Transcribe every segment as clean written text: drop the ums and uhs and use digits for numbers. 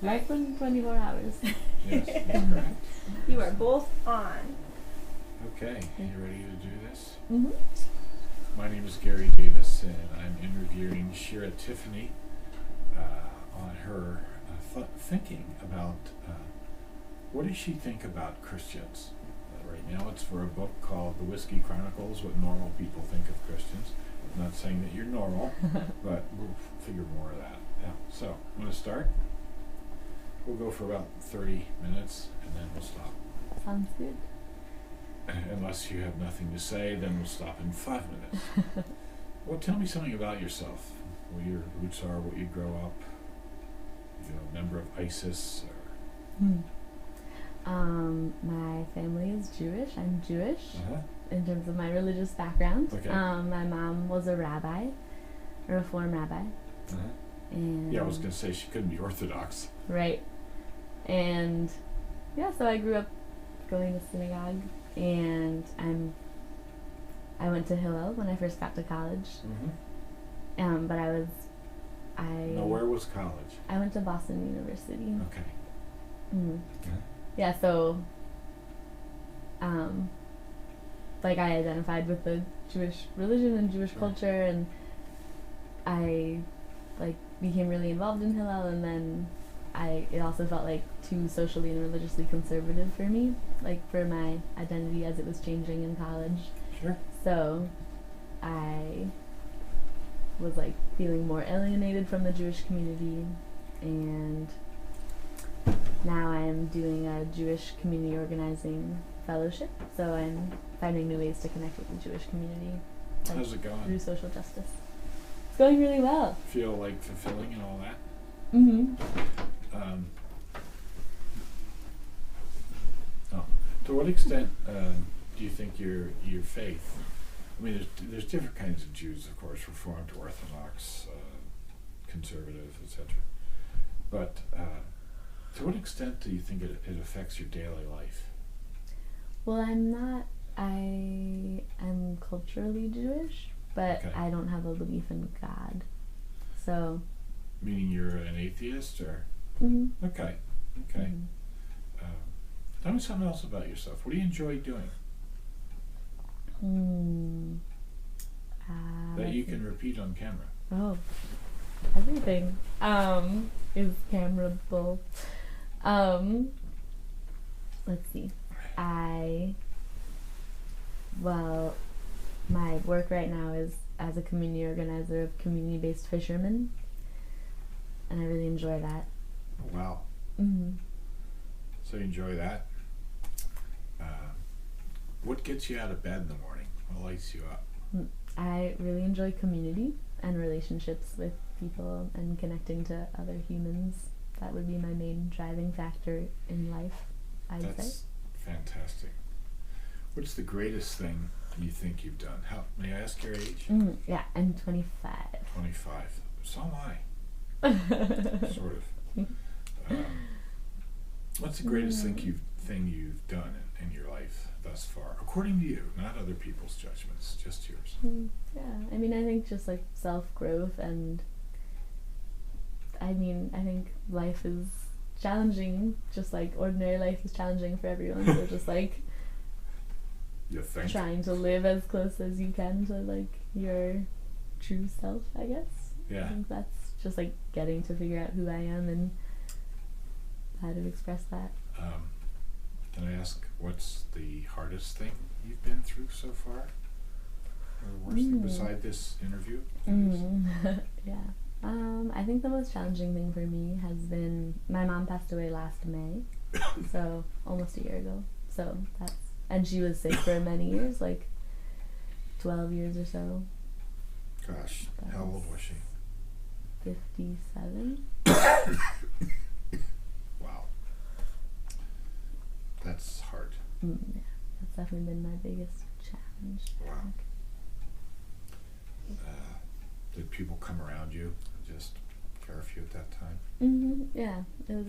Less than 24 hours. Yes, that's correct. You are both on. Okay, you ready to do this? Mm-hmm. My name is Gary Davis, and I'm interviewing Shira Tiffany on her thinking about what does she think about Christians. Right now it's for a book called The Whiskey Chronicles, What Normal People Think of Christians. I'm not saying that you're normal, but we'll figure more of that. Yeah. So, I'm going to start. We'll go for about 30 minutes, and then we'll stop. Sounds good. Unless you have nothing to say, then we'll stop in 5 minutes. Well, tell me something about yourself. What your roots are, what you grow up. You're a member of ISIS, or... My family is Jewish. I'm Jewish Uh-huh. in terms of my religious background. Okay. My mom was a rabbi, a Reform rabbi. Uh-huh. And Yeah, I was going to say she couldn't be Orthodox. right. And yeah, so I grew up going to synagogue, and I went to Hillel when I first got to college. Mm-hmm. But Now, where was college? I went to Boston University. Okay. Mm. Yeah. Yeah, so like I identified with the Jewish religion and Jewish Sure. culture, and I like became really involved in Hillel, and then it also felt like too socially and religiously conservative for me, like for my identity as it was changing in college. Sure. So I was like feeling more alienated from the Jewish community, and now I'm doing a Jewish community organizing fellowship, so I'm finding new ways to connect with the Jewish community, like, How's it going? through social justice. It's going really well. Feel like fulfilling and all that? Mm-hmm. To what extent do you think your faith? I mean, there's different kinds of Jews, of course, Reformed, Orthodox, conservative, etc. But to what extent do you think it affects your daily life? Well, I am culturally Jewish, but Okay. I don't have a belief in God. So. Meaning you're an atheist, or? Mm-hmm. Okay. Mm-hmm. Tell me something else about yourself. What do you enjoy doing? That you can repeat on camera. Oh, everything is cameraable. Let's see. My work right now is as a community organizer of community-based fishermen, and I really enjoy that. Oh, wow. Mm-hmm. So you enjoy that. What gets you out of bed in the morning? What lights you up? I really enjoy community and relationships with people and connecting to other humans. That would be my main driving factor in life, I'd say. That's fantastic. What's the greatest thing you think you've done? May I ask your age? Yeah, I'm 25. 25. So am I. Sort of. What's the greatest thing you've done in your life thus far, according to you, not other people's judgments, just yours? Yeah, I mean, I think just like self-growth, and I think life is challenging, just like ordinary life is challenging for everyone, so just like You think? trying to live as close as you can to like your true self, I guess. Yeah. I think that's just like getting to figure out who I am and how to express that. Can I ask, what's the hardest thing you've been through so far? Or the worst thing beside this interview? Yeah. I think the most challenging thing for me has been my mom passed away last May, so almost a year ago. So and she was sick for many years, like 12 years or so. Gosh, how old was she? 57. Wow. That's hard. Yeah, that's definitely been my biggest challenge. Wow. Did people come around you and just care for you at that time? Yeah, it was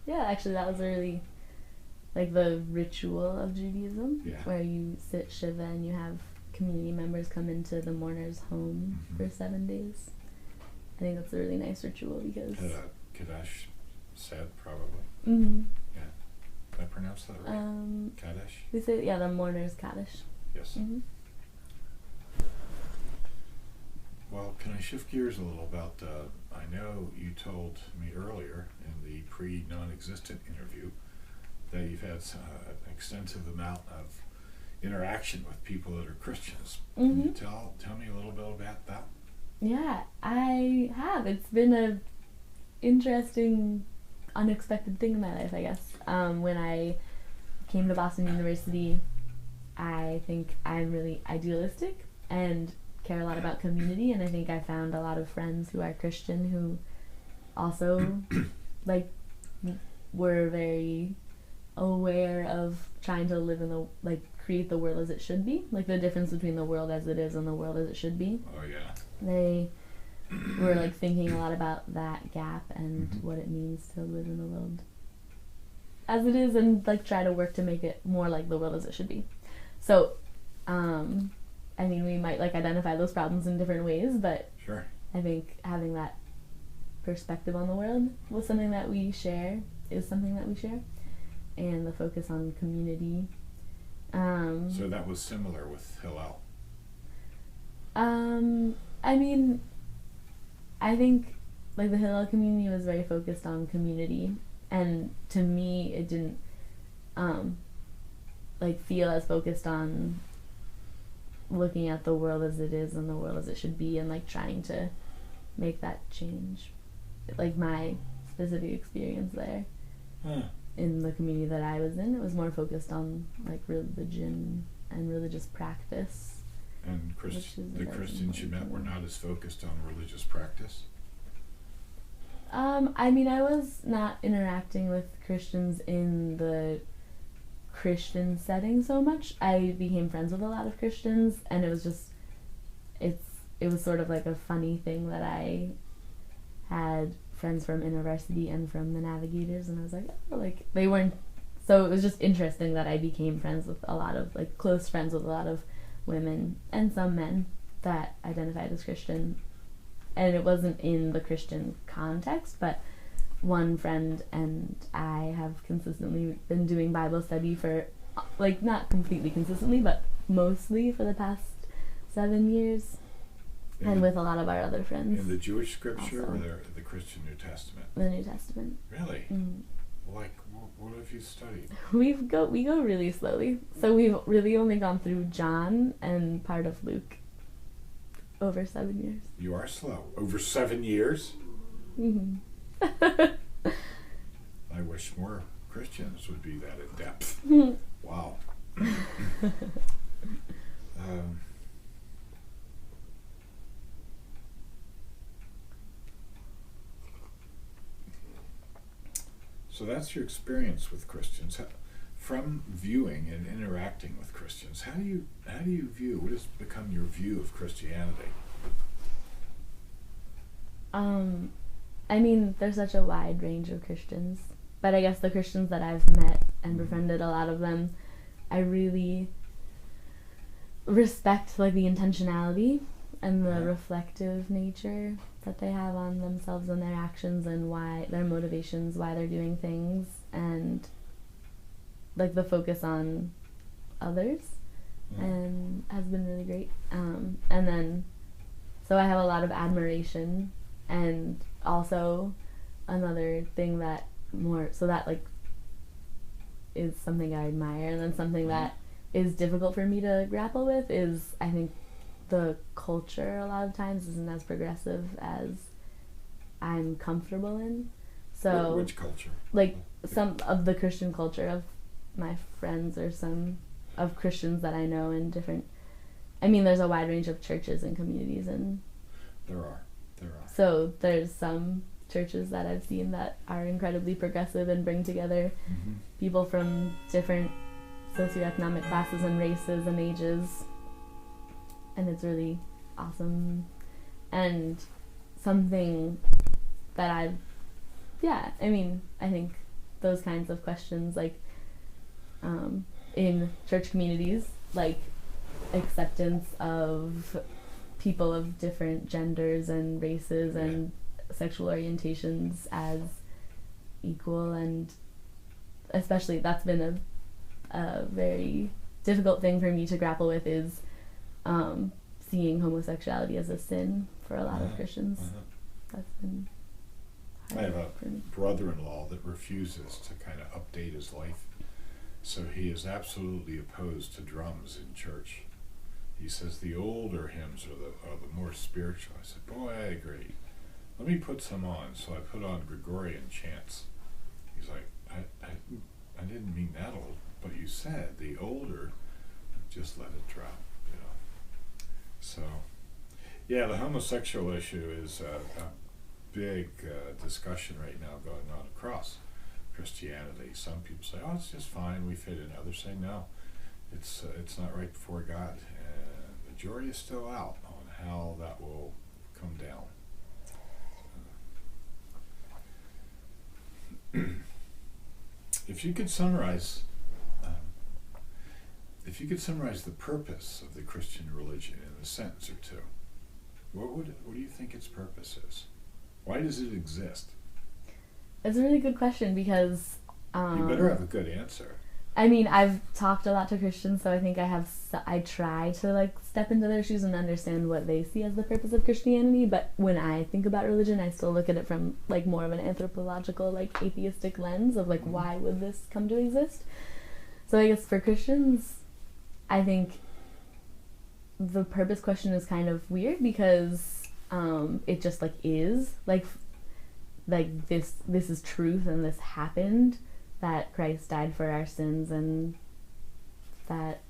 actually that was a really, like, the ritual of Judaism, Yeah. where you sit Shiva and you have community members come into the mourner's home for 7 days. I think that's a really nice ritual because... Kiddush said, probably. Mm-hmm. Yeah. Did I pronounce that right? Kaddish? We say, yeah, the mourner's Kaddish. Yes. Mm-hmm. Well, can I shift gears a little about, I know you told me earlier in the pre-non-existent interview that you've had an extensive amount of interaction with people that are Christians. Mm-hmm. Can you tell me a little bit about that? Yeah, I have. It's been a interesting, unexpected thing in my life, I guess. When I came to Boston University, I think I'm really idealistic and care a lot about community, and I think I found a lot of friends who are Christian who also like were very aware of trying to live in the, like, create the world as it should be, like the difference between the world as it is and the world as it should be. Oh yeah. They were like thinking a lot about that gap and what it means to live in the world as it is, and like try to work to make it more like the world as it should be. So I mean, we might like identify those problems in different ways, but Sure. I think having that perspective on the world was something that we share, and the focus on community. So that was similar with Hillel. I mean, I think like the Hillel community was very focused on community, and to me it didn't like feel as focused on looking at the world as it is and the world as it should be and like trying to make that change. Like my specific experience there in the community that I was in, it was more focused on like religion and religious practice. And the Christians you met were not as focused on religious practice? I mean, I was not interacting with Christians in the Christian setting so much. I became friends with a lot of Christians, and it was just, it was sort of like a funny thing that I had friends from InterVarsity and from the Navigators, and I was like, oh, like, they weren't, so it was just interesting that I became friends with a lot of, like, close friends with a lot of women and some men that identified as Christian, and it wasn't in the Christian context, but one friend and I have consistently been doing Bible study for, like, not completely consistently, but mostly for the past 7 years, and with a lot of our other friends. In the Jewish scripture also. or the Christian New Testament? The New Testament. Really? Mm. Like, what have you studied? We go really slowly, so we've really only gone through John and part of Luke over 7 years. You are slow. Over 7 years? Mm-hmm. I wish more Christians would be that in depth. Wow. So that's your experience with Christians. From viewing and interacting with Christians, how do you view, what has become your view of Christianity? I mean, there's such a wide range of Christians, but I guess the Christians that I've met and befriended, a lot of them, I really respect, like, the intentionality and the reflective nature that they have on themselves and their actions and why their motivations, why they're doing things, and like the focus on others, and has been really great. And then, so I have a lot of admiration, and also another thing that like is something I admire, and then something that is difficult for me to grapple with is, I think, the culture a lot of times isn't as progressive as I'm comfortable in. So which culture? Like some of the Christian culture of my friends, or some of Christians that I know in different, I mean, there's a wide range of churches and communities, and there are. So there's some churches that I've seen that are incredibly progressive and bring together people from different socioeconomic classes and races and ages, and it's really awesome. And something that I think those kinds of questions, like in church communities, like acceptance of people of different genders and races and sexual orientations as equal, and especially that's been a very difficult thing for me to grapple with, is seeing homosexuality as a sin for a lot of Christians. That's been I have a for me. brother-in-law that refuses to kind of update his life, so he is absolutely opposed to drums in church. He says the older hymns are the more spiritual. I said, boy, I agree. Let me put some on. So I put on Gregorian chants. He's like, I didn't mean that old, but you said the older, just let it drop, you know. So, yeah, the homosexual issue is a big discussion right now going on across Christianity. Some people say, oh, it's just fine, we fit in. Others say, no, it's not right before God. And the jury is still out on how that will come down. If you could summarize the purpose of the Christian religion in a sentence or two, what do you think its purpose is? Why does it exist? It's a really good question, because You better have a good answer. I mean, I've talked a lot to Christians, so I think I try to like step into their shoes and understand what they see as the purpose of Christianity. But when I think about religion, I still look at it from like more of an anthropological, like atheistic lens of like, why would this come to exist? So I guess for Christians, I think the purpose question is kind of weird, because it just like is like this is truth, and this happened, that Christ died for our sins, and that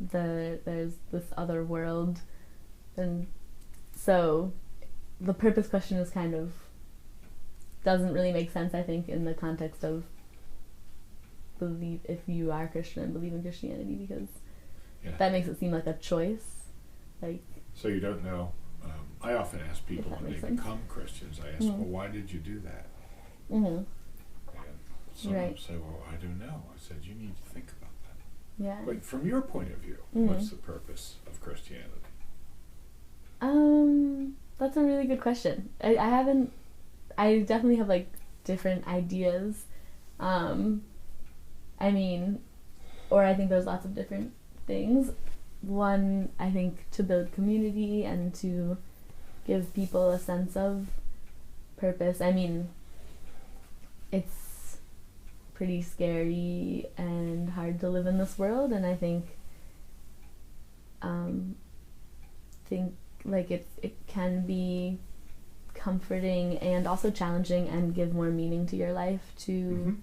there's this other world. And so the purpose question is kind of doesn't really make sense, I think, in the context of believe if you are Christian and believe in Christianity, because that makes it seem like a choice. Like, so you don't know. I often ask people when they become Christians, I ask, well, why did you do that? Mm-hmm. And some of them say, well, I don't know. I said, you need to think about that. Yeah. But from your point of view, what's the purpose of Christianity? That's a really good question. I definitely have like different ideas. I mean, or I think there's lots of different things. One, I think to build community and to give people a sense of purpose. I mean, it's pretty scary and hard to live in this world, and I think like it can be comforting and also challenging and give more meaning to your life to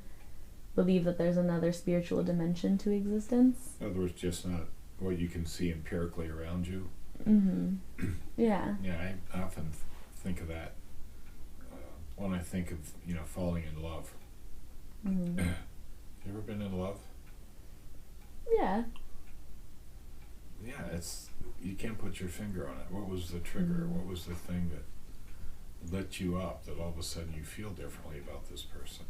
believe that there's another spiritual dimension to existence. In other words, just not what you can see empirically around you. Yeah. Yeah, I often think of that when I think of, falling in love. You ever been in love? Yeah. Yeah, you can't put your finger on it. What was the trigger? What was the thing that lit you up, that all of a sudden you feel differently about this person?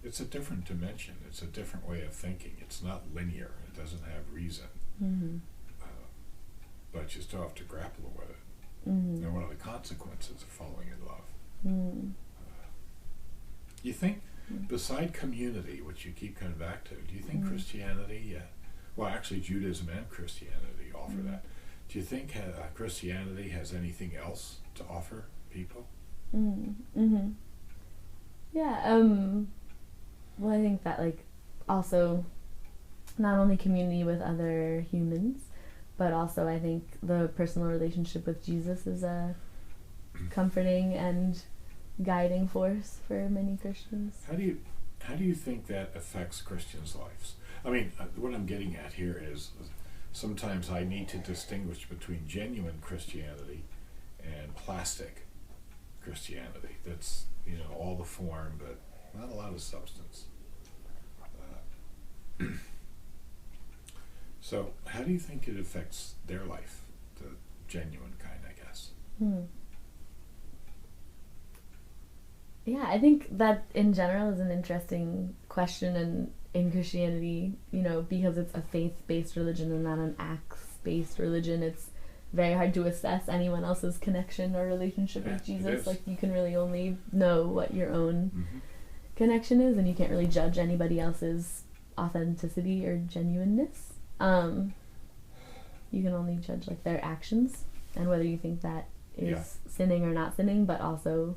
It's a different dimension. It's a different way of thinking. It's not linear. It doesn't have reason. But you still have to grapple with it. And one of the consequences of falling in love. You think, beside community, which you keep coming back to, do you think Christianity, well, actually Judaism and Christianity offer that. Do you think Christianity has anything else to offer people? Yeah, well, I think that, like, also not only community with other humans, but also I think the personal relationship with Jesus is a comforting and guiding force for many Christians. How do you think that affects Christians' lives? I mean, what I'm getting at here is sometimes I need to distinguish between genuine Christianity and plastic Christianity. That's, all the form, but not a lot of substance. So how do you think it affects their life, the genuine kind, I guess? Yeah, I think that in general is an interesting question, and in Christianity, because it's a faith-based religion and not an acts-based religion, it's very hard to assess anyone else's connection or relationship with Yeah, it Jesus. is. Like, you can really only know what your own Mm-hmm. connection is, and you can't really judge anybody else's authenticity or genuineness. You can only judge like their actions and whether you think that is Yeah. sinning or not sinning, but also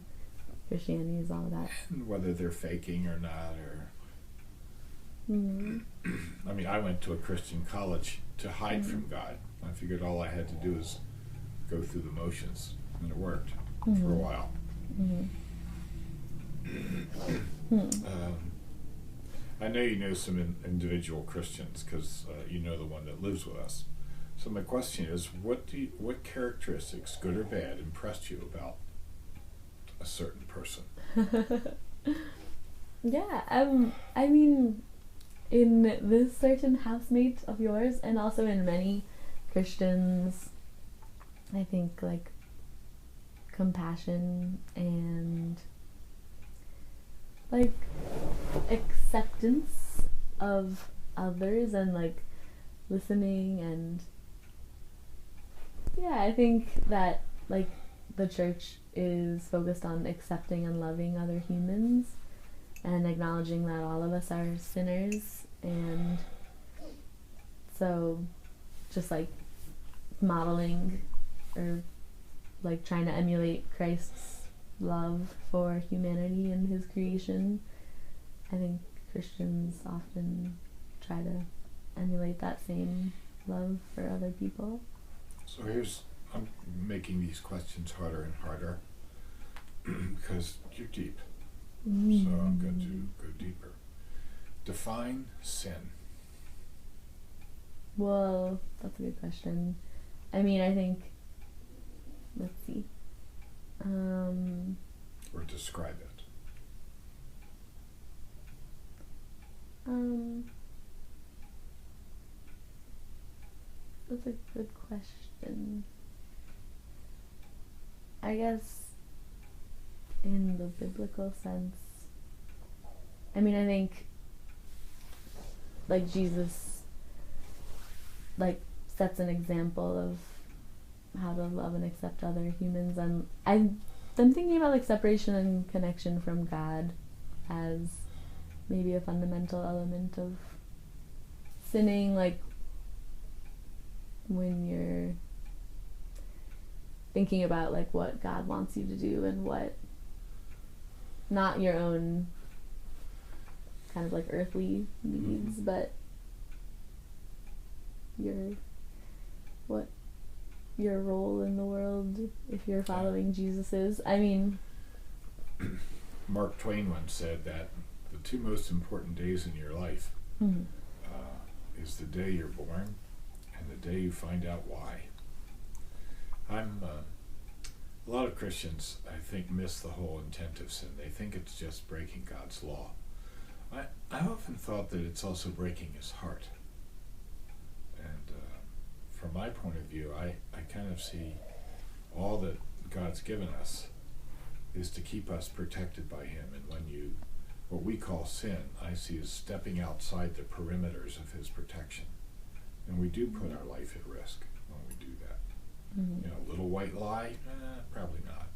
Christianity is all about. And whether they're faking or not, or Mm. I mean, I went to a Christian college to hide from God. I figured all I had to do is go through the motions, and it worked for a while. I know you know some individual Christians because you know the one that lives with us. So my question is, what characteristics, good or bad, impressed you about a certain person? Yeah, I mean, in this certain housemate of yours, and also in many Christians, I think like compassion and like acceptance of others and like listening, and yeah, I think that like the church is focused on accepting and loving other humans and acknowledging that all of us are sinners, and so just like modeling or like trying to emulate Christ's love for humanity and his creation. I think Christians often try to emulate that same love for other people. So I'm making these questions harder and harder because you're deep. So I'm going to go deeper. Define sin. Well, that's a good question. I mean, I think, let's see. Or describe it. That's a good question. I guess in the biblical sense, I mean, I think like Jesus like sets an example of how to love and accept other humans, and I'm thinking about like separation and connection from God as maybe a fundamental element of sinning, like when you're thinking about like what God wants you to do and what not your own kind of like earthly needs, but what your role in the world if you're following Jesus is. I mean, Mark Twain once said that the two most important days in your life is the day you're born and the day you find out why. A lot of Christians, I think, miss the whole intent of sin. They think it's just breaking God's law. I often thought that it's also breaking his heart. And from my point of view, I kind of see all that God's given us is to keep us protected by him. And when what we call sin, I see as stepping outside the perimeters of his protection. And we do put our life at risk when we do that. You know, a little white lie? Probably not.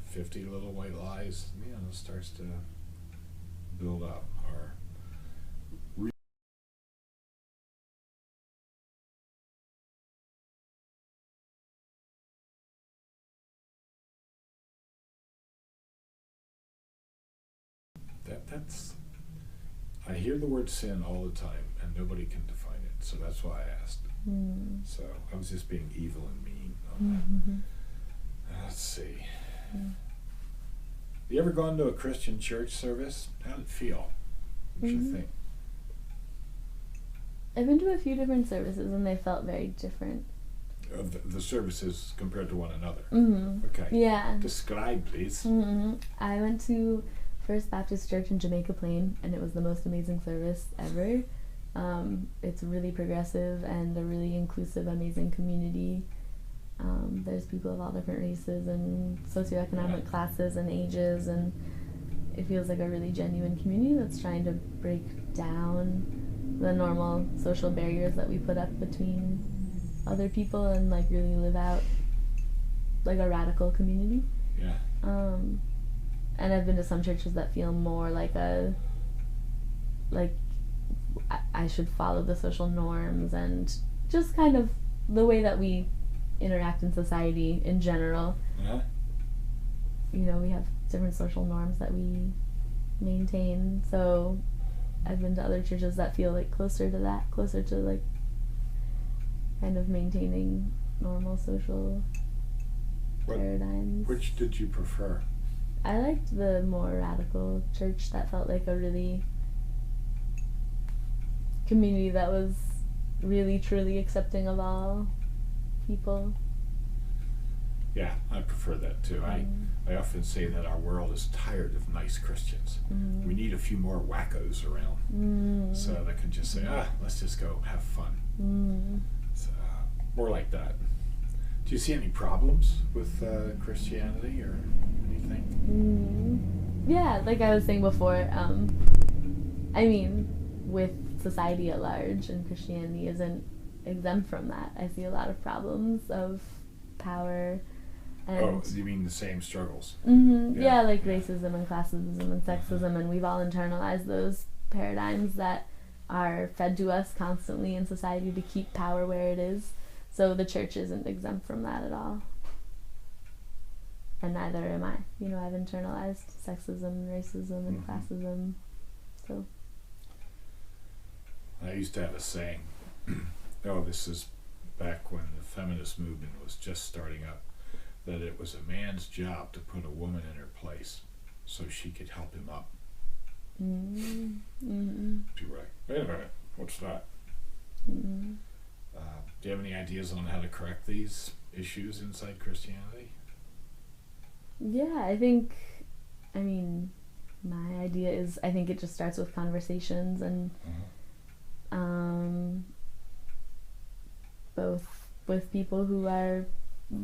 50 little white lies, starts to build up. I hear the word sin all the time, and nobody can define it, so that's why I asked. So I was just being evil and mean on that. Let's see. You ever gone to a Christian church service? How did it feel? What you think? I've been to a few different services and they felt very different. The services compared to one another? Okay. Yeah. Describe, please. I went to First Baptist Church in Jamaica Plain, and it was the most amazing service ever. It's really progressive and a really inclusive, amazing community. There's people of all different races and socioeconomic classes and ages, and it feels like a really genuine community that's trying to break down the normal social barriers that we put up between other people and like really live out like a radical community. Yeah. And I've been to some churches that feel more like I should follow the social norms and just kind of the way that we interact in society in general. Uh-huh. You know, we have different social norms that we maintain. So I've been to other churches that feel like closer to that, closer to like kind of maintaining normal social paradigms. Which did you prefer? I liked the more radical church that felt like a really community that was really truly accepting of all people. Yeah, I prefer that too. I often say that our world is tired of nice Christians. We need a few more wackos around so that can just say, let's just go have fun. So, more like that. Do you see any problems with Christianity or anything? Yeah, like I was saying before, I mean, with society at large, and Christianity isn't exempt from that. I see a lot of problems of power and you mean the same struggles? yeah, like racism and classism and sexism, and we've all internalized those paradigms that are fed to us constantly in society to keep power where it is. So the church isn't exempt from that at all. And neither am I. You know, I've internalized sexism, racism, and classism. So I used to have a saying, this is back when the feminist movement was just starting up, that it was a man's job to put a woman in her place so she could help him up. People were like, wait a minute, what's that? Do you have any ideas on how to correct these issues inside Christianity? Yeah, my idea is, I think it just starts with conversations and both with people who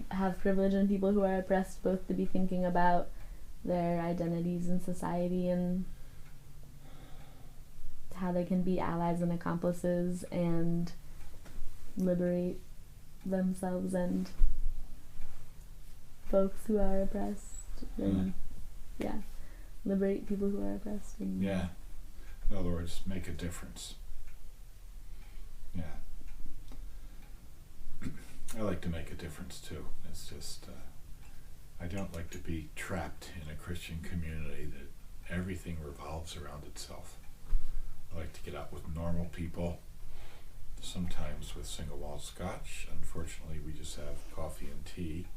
have privilege and people who are oppressed, both to be thinking about their identities in society and how they can be allies and accomplices and liberate themselves and folks who are oppressed and liberate people who are oppressed and in other words, make a difference. I like to make a difference too. It's just I don't like to be trapped in a Christian community that everything revolves around itself. I like to get out with normal people, sometimes with single malt scotch. Unfortunately, we just have coffee and tea.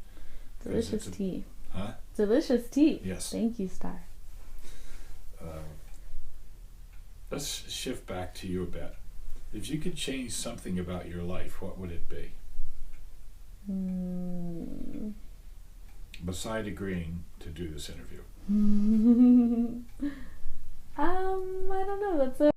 Delicious tea. Huh? Delicious tea. Yes. Thank you, Star. Let's shift back to you a bit. If you could change something about your life, what would it be? Beside agreeing to do this interview. I don't know. That's a